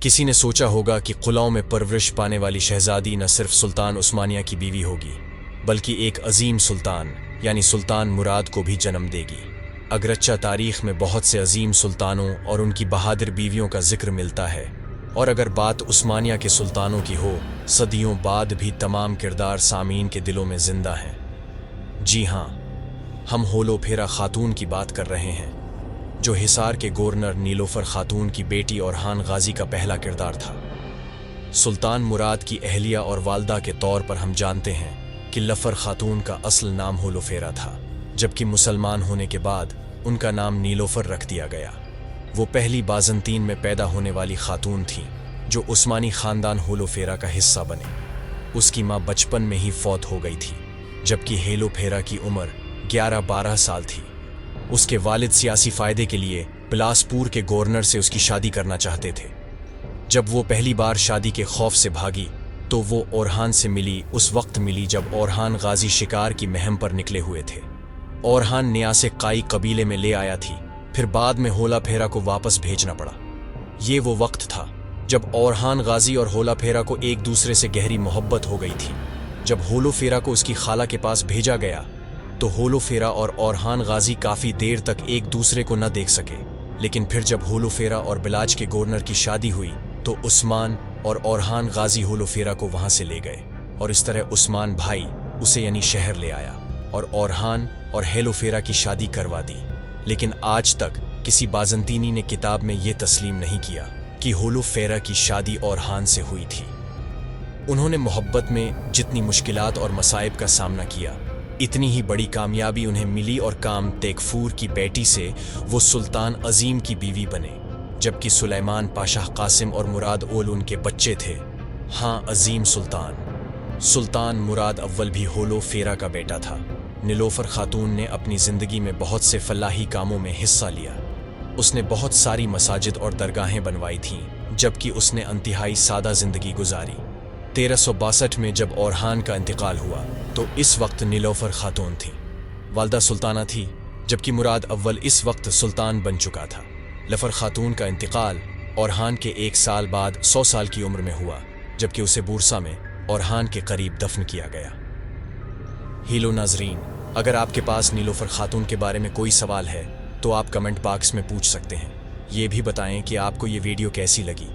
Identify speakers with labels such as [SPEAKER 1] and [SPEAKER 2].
[SPEAKER 1] किसी ने सोचा होगा कि कुलाओं में परवरिश पाने वाली शहजादी न सिर्फ सुल्तान उस्मानिया की बीवी होगी, बल्कि एक अजीम सुल्तान यानी सुल्तान मुराद को भी जन्म देगी। अगरच्चा तारीख में बहुत से अजीम सुल्तानों और उनकी बहादुर बीवियों का जिक्र मिलता है, और अगर बात उस्मानिया के सुल्तानों की हो, सदियों बाद भी तमाम किरदार सामीन के दिलों में जिंदा हैं। जी हाँ, हम होलो फेरा खातून की बात कर रहे हैं, जो हिसार के गवर्नर नीलोफर खातून की बेटी और हान गाजी का पहला किरदार था। सुल्तान मुराद की अहलिया और वालदा के तौर पर हम जानते हैं कि लफर खातून का असल नाम होलो फेरा था, जबकि मुसलमान होने के बाद उनका नाम नीलोफर रख दिया गया। वो पहली बाज़ंतीन में पैदा होने वाली खातून थी जो उस्मानी ख़ानदान होलो फेरा का हिस्सा बने। उसकी माँ बचपन में ही फौत हो गई थी, जबकि हेलो फेरा की उम्र 11-12 साल थी। उसके वालिद सियासी फ़ायदे के लिए बिलासपुर के गवर्नर से उसकी शादी करना चाहते थे। जब वो पहली बार शादी के खौफ से भागी तो वो ओरहान से मिली उस वक्त मिली जब ओरहान गाजी शिकार की महम पर निकले हुए थे। ओरहान नियासे काई कबीले में ले आया थी, फिर बाद में होला फेरा को वापस भेजना पड़ा। ये वो वक्त था जब ओरहान गाजी और होला फेरा को एक दूसरे से गहरी मोहब्बत हो गई थी। जब होलो फेरा को उसकी खाला के पास भेजा गया तो होलो फेरा और ओरहान गाजी काफ़ी देर तक एक दूसरे को न देख सके, लेकिन फिर जब होलो फेरा और बिलाज के गवर्नर की शादी हुई तो उस्मान और ओरहान गाजी होलो फेरा को वहाँ से ले गए, और इस तरह उस्मान भाई उसे यानी शहर ले आया और ओरहान और हेलो फेरा की शादी करवा दी। लेकिन आज तक किसी बाज़ंतीनी ने किताब में ये तस्लीम नहीं किया कि होलो फेरा की शादी ओरहान से हुई थी। उन्होंने मोहब्बत में जितनी मुश्किलात और मसाइब का सामना किया, इतनी ही बड़ी कामयाबी उन्हें मिली और काम तेगफूर की बेटी से वो सुल्तान अजीम की बीवी बने, जबकि सुलेमान पाशाह कासिम और मुराद ओल उनके बच्चे थे। हाँ, अजीम सुल्तान मुराद अव्वल भी होलो फेरा का बेटा था। नीलोफर खातून ने अपनी ज़िंदगी में बहुत से फलाही कामों में हिस्सा लिया। उसने बहुत सारी मसाजिद और दरगाहें बनवाई थीं, जबकि उसने इंतहाई सादा ज़िंदगी गुजारी। 1362 में जब ओरहान का इंतकाल हुआ तो इस वक्त नीलोफर खातून थी, वालदा सुल्ताना थी, जबकि मुराद अव्वल इस वक्त सुल्तान बन चुका था। लफर खातून का इंतकाल ओरहान के 1 साल बाद 100 साल की उम्र में हुआ, जबकि उसे बूरसा में ओरहान के करीब दफन किया गया। हीलो नाजरीन, अगर आपके पास नीलोफर खातून के बारे में कोई सवाल है तो आप कमेंट बॉक्स में पूछ सकते हैं। ये भी बताएं कि आपको ये वीडियो कैसी लगी।